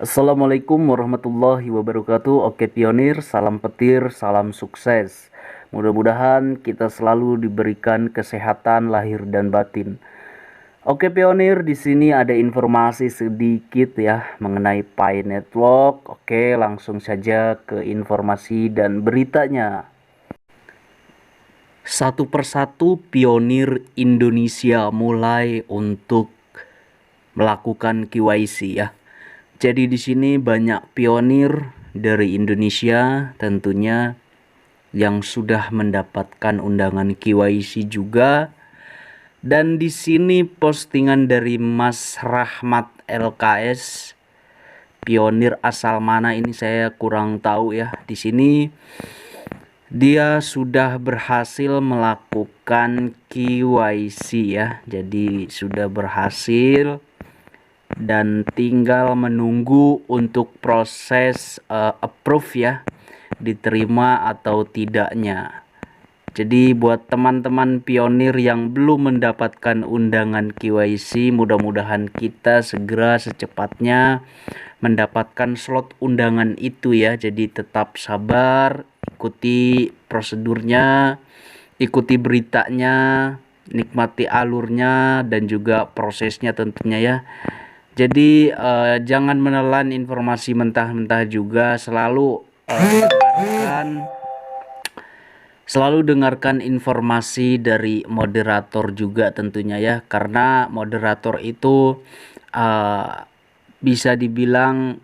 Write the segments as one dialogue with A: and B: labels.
A: Assalamualaikum warahmatullahi wabarakatuh. Oke pionir, salam petir, salam sukses. Mudah-mudahan kita selalu diberikan kesehatan lahir dan batin. Oke pionir, di sini ada informasi sedikit ya mengenai Pi Network. Oke, langsung saja ke informasi dan beritanya. Satu persatu pionir Indonesia mulai untuk melakukan KYC ya. Jadi di sini banyak pionir dari Indonesia tentunya yang sudah mendapatkan undangan KYC juga. Dan di sini postingan dari Mas Rahmat LKS, pionir asal mana ini saya kurang tahu ya. Di sini dia sudah berhasil melakukan KYC ya. Jadi sudah berhasil dan tinggal menunggu untuk proses approve ya, diterima atau tidaknya. Jadi buat teman-teman pionir yang belum mendapatkan undangan KYC, mudah-mudahan kita segera secepatnya mendapatkan slot undangan itu ya. Jadi tetap sabar, ikuti prosedurnya, ikuti beritanya, nikmati alurnya dan juga prosesnya tentunya ya. Jadi jangan menelan informasi mentah-mentah juga, selalu dengarkan informasi dari moderator juga tentunya ya, karena moderator itu bisa dibilang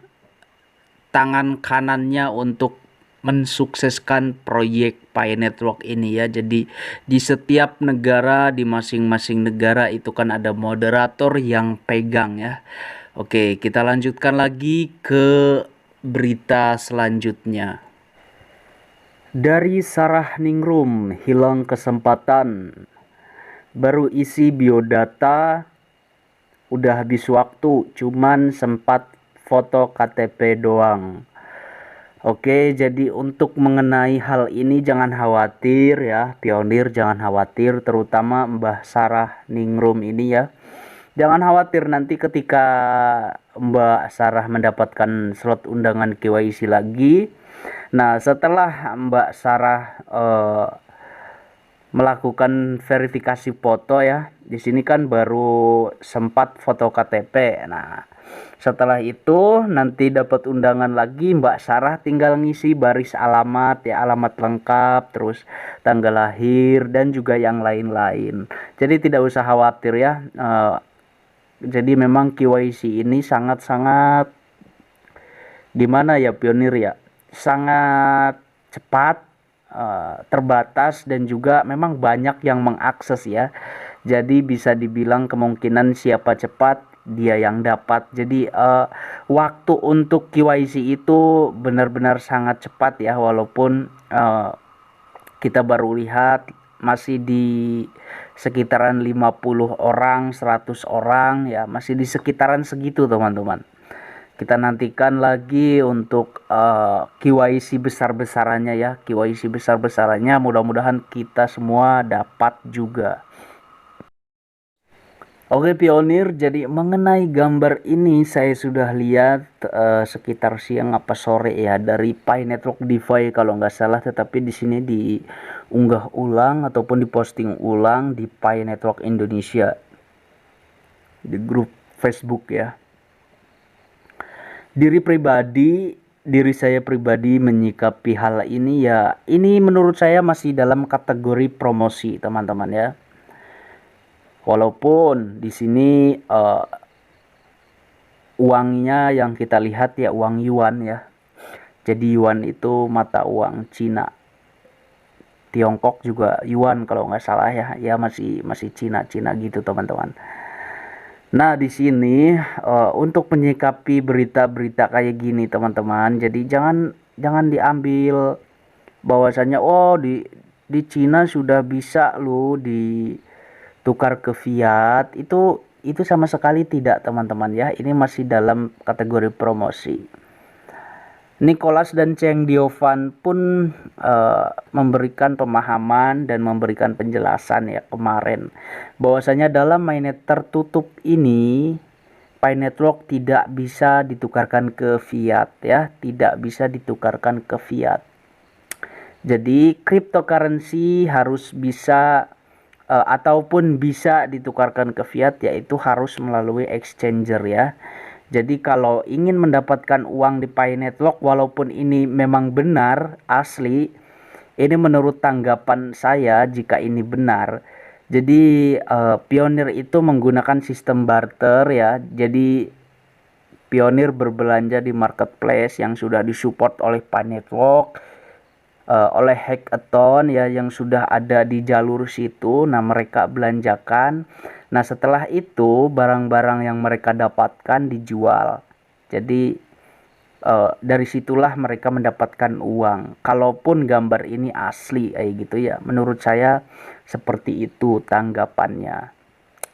A: tangan kanannya untuk mensukseskan proyek Pi Network ini ya. Jadi di setiap negara, di masing-masing negara itu kan ada moderator yang pegang ya. Oke, kita lanjutkan lagi ke berita selanjutnya. Dari Sarah Ningrum, hilang kesempatan. Baru isi biodata, udah habis waktu, cuman sempat foto KTP doang. Oke, jadi untuk mengenai hal ini jangan khawatir ya, pionir jangan khawatir, terutama Mbah Sarah Ningrum ini ya. Jangan khawatir nanti ketika Mbak Sarah mendapatkan slot undangan KYC lagi. Nah, setelah Mbak Sarah melakukan verifikasi foto ya, di sini kan baru sempat foto KTP. Nah, setelah itu nanti dapat undangan lagi, Mbak Sarah tinggal ngisi baris alamat ya, alamat lengkap, terus tanggal lahir dan juga yang lain-lain. Jadi tidak usah khawatir ya. Jadi memang KYC ini sangat-sangat gimana ya pionir ya, sangat cepat, terbatas dan juga memang banyak yang mengakses ya. Jadi bisa dibilang kemungkinan siapa cepat dia yang dapat. Jadi waktu untuk KYC itu benar-benar sangat cepat ya, walaupun kita baru lihat masih di sekitaran 50 orang, 100 orang ya, masih di sekitaran segitu teman-teman. Kita nantikan lagi untuk KYC besar-besarannya ya, KYC besar-besarannya mudah-mudahan kita semua dapat juga. Oke pionir, jadi mengenai gambar ini saya sudah lihat sekitar siang apa sore ya dari Pi Network DeFi kalau nggak salah, tetapi di sini diunggah ulang ataupun diposting ulang di Pi Network Indonesia di grup Facebook ya. Diri saya pribadi menyikapi hal ini ya, ini menurut saya masih dalam kategori promosi teman-teman ya. Walaupun di sini uangnya yang kita lihat ya uang yuan ya. Jadi yuan itu mata uang Cina. Tiongkok juga yuan kalau nggak salah ya. Ya masih Cina gitu teman-teman. Nah, di sini untuk menyikapi berita-berita kayak gini teman-teman, jadi jangan diambil bahwasanya oh di Cina sudah bisa loh ditukar ke fiat. Itu sama sekali tidak teman-teman ya. Ini masih dalam kategori promosi. Nicholas dan Cheng Diovan pun memberikan pemahaman dan memberikan penjelasan ya kemarin bahwasanya dalam mainnet tertutup ini Pi Network tidak bisa ditukarkan ke fiat ya, tidak bisa ditukarkan ke fiat. Jadi cryptocurrency harus bisa ataupun bisa ditukarkan ke fiat, yaitu harus melalui exchanger ya. Jadi kalau ingin mendapatkan uang di Pi Network, walaupun ini memang benar asli, ini menurut tanggapan saya jika ini benar. Jadi Pionir itu menggunakan sistem barter ya. Jadi Pionir berbelanja di marketplace yang sudah disupport oleh Pi Network, oleh hackathon ya yang sudah ada di jalur situ. Nah, mereka belanjakan. Nah, setelah itu barang-barang yang mereka dapatkan dijual. Jadi dari situlah mereka mendapatkan uang. Kalaupun gambar ini asli kayak gitu ya. Menurut saya seperti itu tanggapannya.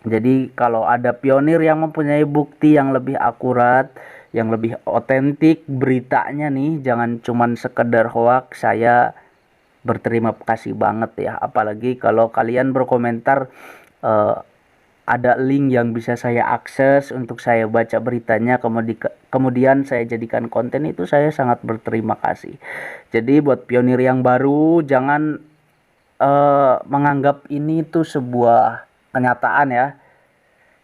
A: Jadi kalau ada Pionir yang mempunyai bukti yang lebih akurat, yang lebih otentik beritanya nih, jangan cuman sekedar hoax, saya berterima kasih banget ya. Apalagi kalau kalian berkomentar eh, ada link yang bisa saya akses untuk saya baca beritanya, kemudian saya jadikan konten, itu saya sangat berterima kasih. Jadi buat Pionir yang baru, jangan menganggap ini tuh sebuah kenyataan ya.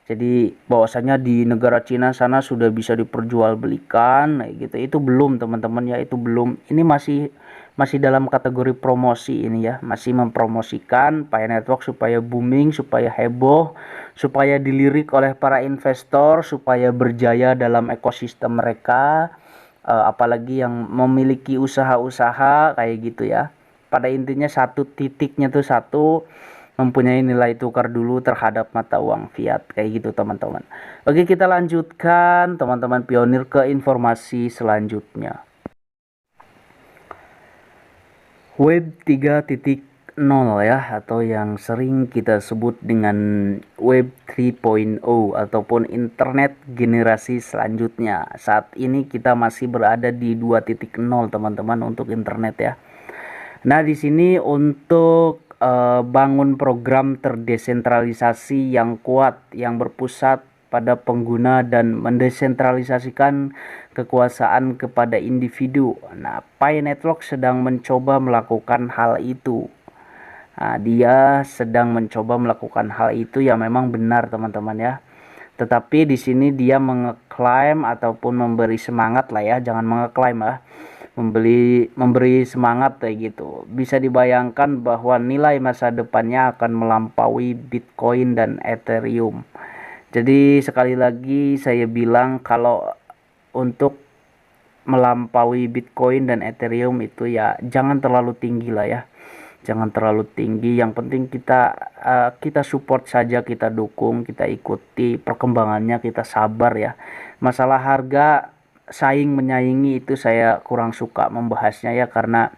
A: Jadi bahwasanya di negara Cina sana sudah bisa diperjualbelikan gitu. Itu belum teman-teman ya, itu belum. Ini masih dalam kategori promosi ini ya, masih mempromosikan Pi Network supaya booming, supaya heboh, supaya dilirik oleh para investor, supaya berjaya dalam ekosistem mereka. Apalagi yang memiliki usaha-usaha kayak gitu ya. Pada intinya satu titiknya tuh satu, mempunyai nilai tukar dulu terhadap mata uang fiat kayak gitu teman-teman. Oke, kita lanjutkan teman-teman Pionir ke informasi selanjutnya. Web 3.0 ya, atau yang sering kita sebut dengan Web 3.0 ataupun internet generasi selanjutnya. Saat ini kita masih berada di 2.0 teman-teman untuk internet ya. Nah, di sini untuk bangun program terdesentralisasi yang kuat, yang berpusat pada pengguna dan mendesentralisasikan kekuasaan kepada individu. Nah, Pi Network sedang mencoba melakukan hal itu. Nah, dia sedang mencoba melakukan hal itu yang memang benar teman-teman ya. Tetapi di sini dia mengeklaim ataupun memberi semangat lah ya, jangan mengeklaim lah, memberi semangat kayak gitu. Bisa dibayangkan bahwa nilai masa depannya akan melampaui Bitcoin dan Ethereum. Jadi sekali lagi saya bilang, kalau untuk melampaui Bitcoin dan Ethereum itu ya jangan terlalu tinggi lah ya. Jangan terlalu tinggi. Yang penting kita support saja, kita dukung, kita ikuti perkembangannya, kita sabar ya. Masalah harga saing menyaingi itu saya kurang suka membahasnya ya, karena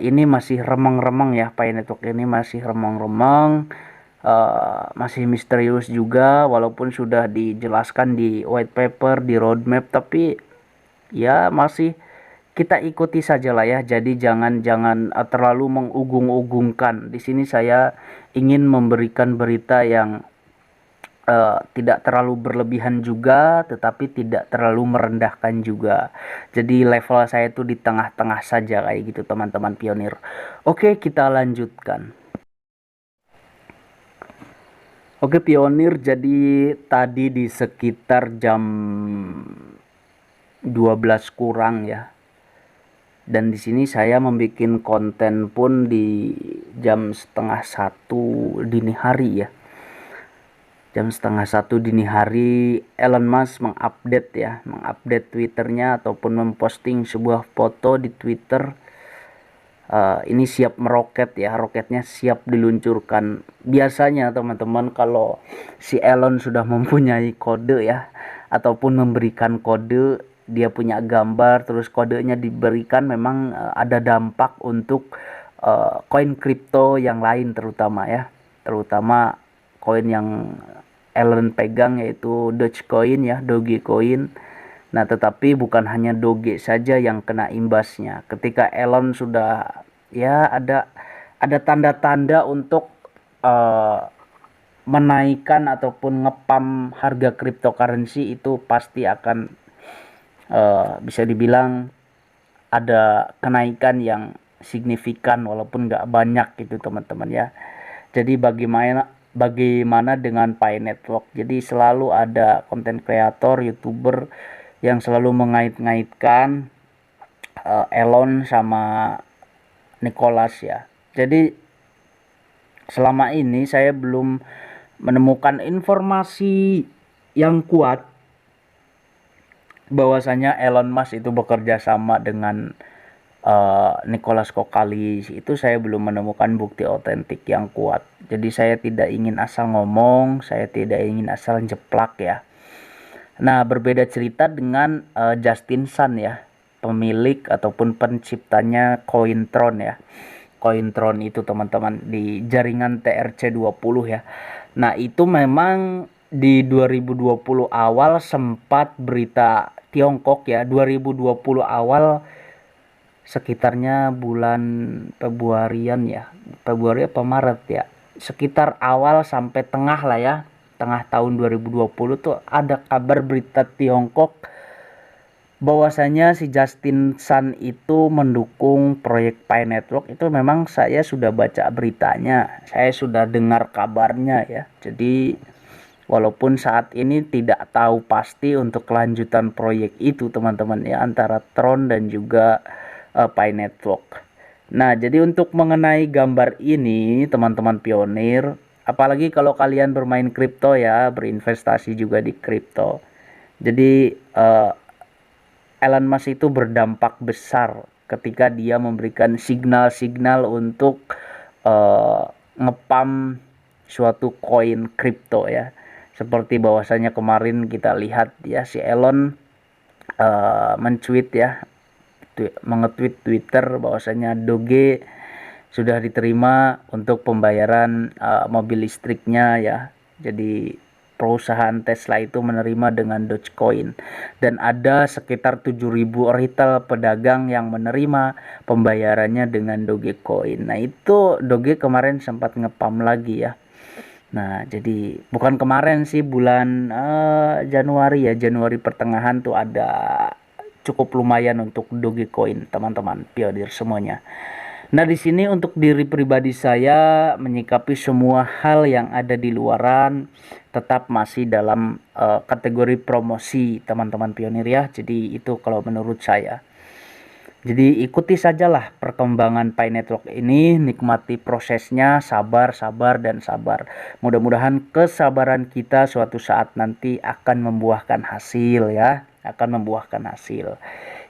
A: ini masih remeng-remeng ya. Pi Network ini masih remeng-remeng, masih misterius juga, walaupun sudah dijelaskan di white paper, di roadmap, tapi ya masih kita ikuti saja lah ya. Jadi jangan terlalu mengugung-ugungkan. Di sini saya ingin memberikan berita yang tidak terlalu berlebihan juga, tetapi tidak terlalu merendahkan juga. Jadi level saya itu di tengah-tengah saja kayak gitu teman-teman Pionir. Oke, kita lanjutkan. Oke Pionir, jadi tadi di sekitar jam 12 kurang ya. Dan di sini saya membuat konten pun di jam setengah satu dini hari ya. Jam setengah satu dini hari Elon Musk mengupdate Twitternya ataupun memposting sebuah foto di Twitter. Ini siap meroket ya, roketnya siap diluncurkan. Biasanya teman-teman kalau si Elon sudah mempunyai kode ya, ataupun memberikan kode, dia punya gambar terus kodenya diberikan, memang ada dampak untuk koin kripto yang lain terutama ya. Terutama koin yang Elon pegang yaitu Dogecoin ya, Dogecoin. Nah, tetapi bukan hanya Doge saja yang kena imbasnya. Ketika Elon sudah ya ada tanda-tanda untuk menaikkan ataupun ngepam harga cryptocurrency itu pasti akan bisa dibilang ada kenaikan yang signifikan walaupun nggak banyak gitu teman-teman ya. Jadi bagaimana dengan Pi Network? Jadi selalu ada konten kreator, YouTuber yang selalu mengait-ngaitkan Elon sama Nicholas ya. Jadi selama ini saya belum menemukan informasi yang kuat bahwasanya Elon Musk itu bekerja sama dengan Nicholas Kokalis. Itu saya belum menemukan bukti otentik yang kuat. Jadi saya tidak ingin asal ngomong, saya tidak ingin asal jeplak ya. Nah, berbeda cerita dengan Justin Sun ya, pemilik ataupun penciptanya Cointron ya. Cointron itu teman-teman di jaringan TRC20 ya. Nah, itu memang di 2020 awal sempat berita Tiongkok ya, 2020 awal sekitarnya bulan Februarian ya, Februari apa Maret ya, sekitar awal sampai tengah lah ya, tengah tahun 2020 tuh ada kabar berita Tiongkok bahwasanya si Justin Sun itu mendukung proyek Pi Network. Itu memang saya sudah baca beritanya, saya sudah dengar kabarnya ya. Jadi walaupun saat ini tidak tahu pasti untuk kelanjutan proyek itu teman-teman ya, antara Tron dan juga Pi Network. Nah, jadi untuk mengenai gambar ini teman-teman pionir, apalagi kalau kalian bermain kripto ya, berinvestasi juga di kripto. Jadi Elon Musk itu berdampak besar ketika dia memberikan signal-signal untuk ngepam suatu koin kripto ya. Seperti bahwasanya kemarin kita lihat ya, si Elon mencuit ya, mengetweet Twitter bahwasanya Doge sudah diterima untuk pembayaran mobil listriknya ya. Jadi perusahaan Tesla itu menerima dengan Dogecoin, dan ada sekitar 7.000 retail pedagang yang menerima pembayarannya dengan Dogecoin. Nah, itu Doge kemarin sempat ngepam lagi ya. Nah, jadi bukan kemarin sih, bulan Januari ya, Januari pertengahan tuh ada cukup lumayan untuk Dogecoin, teman-teman pionir semuanya. Nah, di sini untuk diri pribadi saya menyikapi semua hal yang ada di luaran tetap masih dalam kategori promosi, teman-teman pionir ya. Jadi itu kalau menurut saya. Jadi ikuti sajalah perkembangan Pi Network ini, nikmati prosesnya, sabar, dan sabar. Mudah-mudahan kesabaran kita suatu saat nanti akan membuahkan hasil ya, akan membuahkan hasil.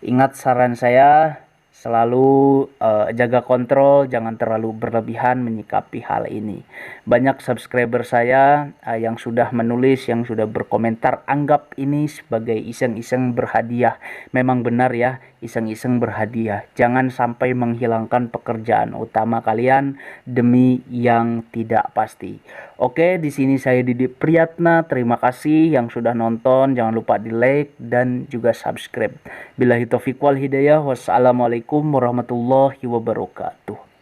A: Ingat saran saya, selalu jaga kontrol, jangan terlalu berlebihan menyikapi hal ini. Banyak subscriber saya yang sudah menulis, yang sudah berkomentar, anggap ini sebagai iseng-iseng berhadiah. Memang benar ya, iseng-iseng berhadiah. Jangan sampai menghilangkan pekerjaan utama kalian demi yang tidak pasti. Oke, di sini saya Didi Priyatna. Terima kasih yang sudah nonton. Jangan lupa di like dan juga subscribe. Billahi taufiq wal hidayah. Wassalamualaikum warahmatullahi wabarakatuh.